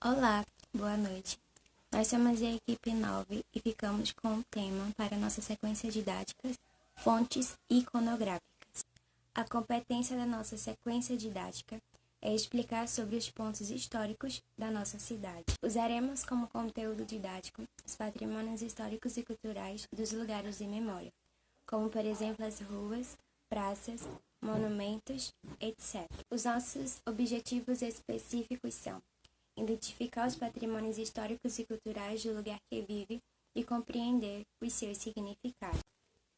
Olá, boa noite. Nós somos a equipe 9 e ficamos com o tema para nossa sequência didática, fontes iconográficas. A competência da nossa sequência didática é explicar sobre os pontos históricos da nossa cidade. Usaremos como conteúdo didático os patrimônios históricos e culturais dos lugares de memória, como por exemplo as ruas, praças, monumentos, etc. Os nossos objetivos específicos são identificar os patrimônios históricos e culturais do lugar que vive e compreender os seus significados.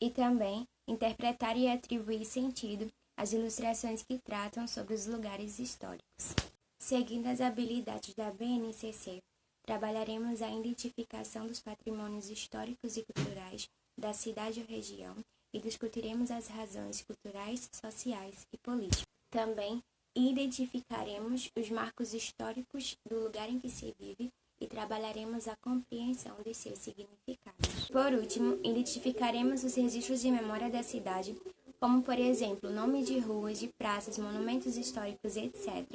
E também interpretar e atribuir sentido às ilustrações que tratam sobre os lugares históricos. Seguindo as habilidades da BNCC, trabalharemos a identificação dos patrimônios históricos e culturais da cidade ou região e discutiremos as razões culturais, sociais e políticas. Também identificaremos os marcos históricos do lugar em que se vive e trabalharemos a compreensão dos seus significados. Por último, identificaremos os registros de memória da cidade, como, por exemplo, nomes de ruas, de praças, monumentos históricos, etc.,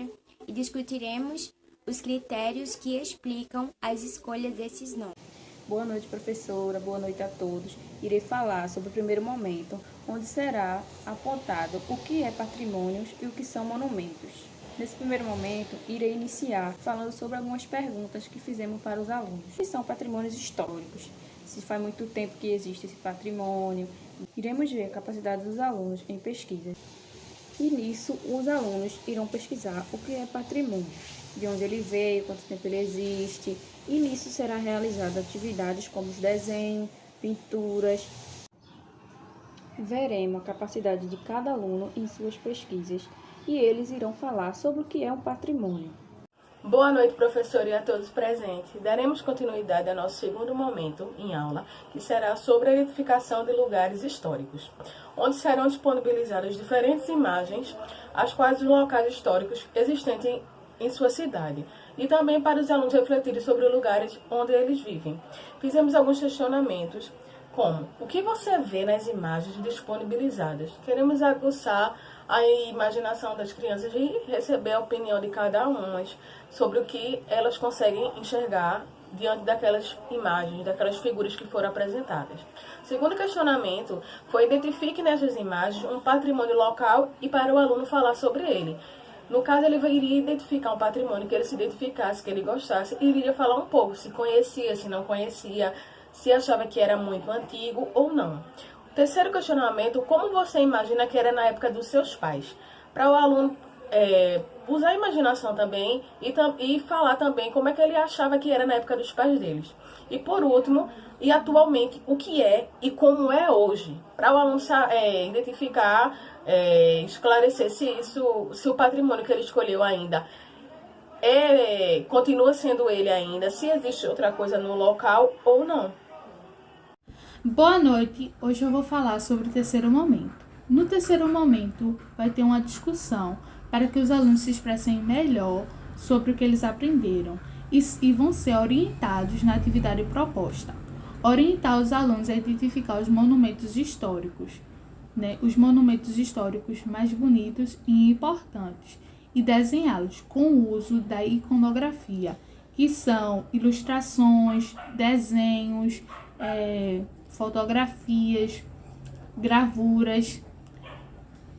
e discutiremos os critérios que explicam as escolhas desses nomes. Boa noite, professora. Boa noite a todos. Irei falar sobre o primeiro momento, onde será apontado o que é patrimônios e o que são monumentos. Nesse primeiro momento, irei iniciar falando sobre algumas perguntas que fizemos para os alunos. O que são patrimônios históricos? Se faz muito tempo que existe esse patrimônio. Iremos ver a capacidade dos alunos em pesquisa. E nisso, os alunos irão pesquisar o que é patrimônio, de onde ele veio, quanto tempo ele existe, e nisso será realizada atividades como os desenhos, pinturas. Veremos a capacidade de cada aluno em suas pesquisas e eles irão falar sobre o que é um patrimônio. Boa noite, professor, e a todos presentes. Daremos continuidade ao nosso segundo momento em aula, que será sobre a identificação de lugares históricos, onde serão disponibilizadas diferentes imagens, as quais os locais históricos existentes em sua cidade, e também para os alunos refletirem sobre os lugares onde eles vivem. Fizemos alguns questionamentos, como: o que você vê nas imagens disponibilizadas? Queremos aguçar a imaginação das crianças e receber a opinião de cada uma sobre o que elas conseguem enxergar diante daquelas imagens, daquelas figuras que foram apresentadas. O segundo questionamento foi: identifique nessas imagens um patrimônio local e para o aluno falar sobre ele. No caso, ele iria identificar um patrimônio que ele se identificasse, que ele gostasse, e iria falar um pouco, se conhecia, se não conhecia, se achava que era muito antigo ou não. O terceiro questionamento: como você imagina que era na época dos seus pais? Para o aluno usar a imaginação também e falar também como é que ele achava que era na época dos pais deles. E por último, e atualmente, o que é e como é hoje, para o aluno identificar, esclarecer se o patrimônio que ele escolheu ainda continua sendo ele ainda, se existe outra coisa no local ou não. Boa noite, hoje eu vou falar sobre o terceiro momento. No terceiro momento, vai ter uma discussão para que os alunos se expressem melhor sobre o que eles aprenderam e vão ser orientados na atividade proposta. Orientar os alunos a identificar os monumentos históricos, os monumentos históricos mais bonitos e importantes, e desenhá-los com o uso da iconografia, que são ilustrações, desenhos, fotografias, gravuras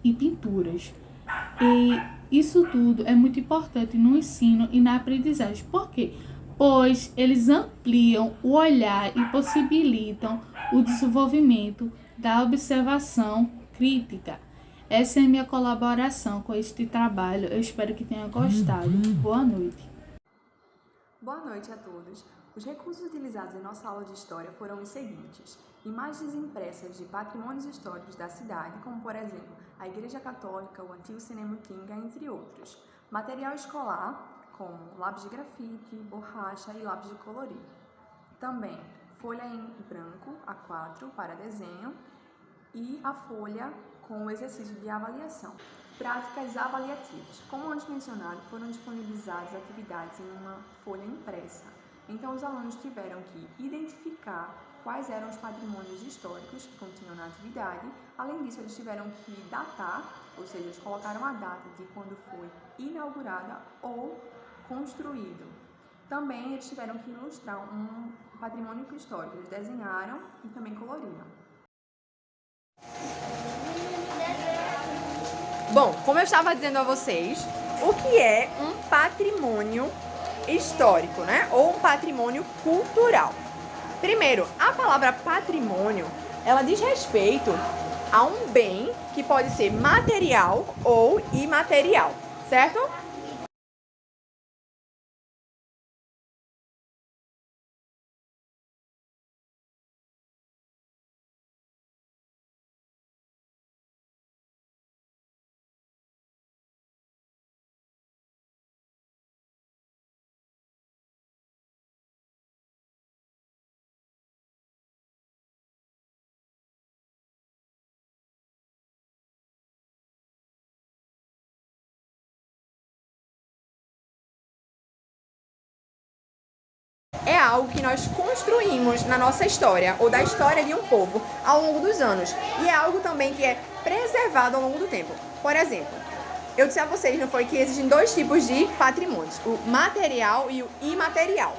e pinturas. E isso tudo é muito importante no ensino e na aprendizagem. Por quê? Pois eles ampliam o olhar e possibilitam o desenvolvimento da observação crítica. Essa é a minha colaboração com este trabalho. Eu espero que tenham gostado. Boa noite. Boa noite a todos. Os recursos utilizados em nossa aula de História foram os seguintes: imagens impressas de patrimônios históricos da cidade, como por exemplo a Igreja Católica, o antigo Cinema Kinga, entre outros. Material escolar, como lápis de grafite, borracha e lápis de colorir. Também folha em branco, A4, para desenho, e a folha com o exercício de avaliação. Práticas avaliativas. Como antes mencionado, foram disponibilizadas atividades em uma folha impressa. Então, os alunos tiveram que identificar quais eram os patrimônios históricos que continham na atividade. Além disso, eles tiveram que datar, ou seja, eles colocaram a data de quando foi inaugurada ou construído. Também eles tiveram que ilustrar um patrimônio histórico. Eles desenharam e também coloriram. Bom, como eu estava dizendo a vocês, o que é um patrimônio histórico, né? Ou um patrimônio cultural? Primeiro, a palavra patrimônio, ela diz respeito a um bem que pode ser material ou imaterial, certo? É algo que nós construímos na nossa história, ou da história de um povo, ao longo dos anos. E é algo também que é preservado ao longo do tempo. Por exemplo, eu disse a vocês, não foi, que existem dois tipos de patrimônios, o material e o imaterial.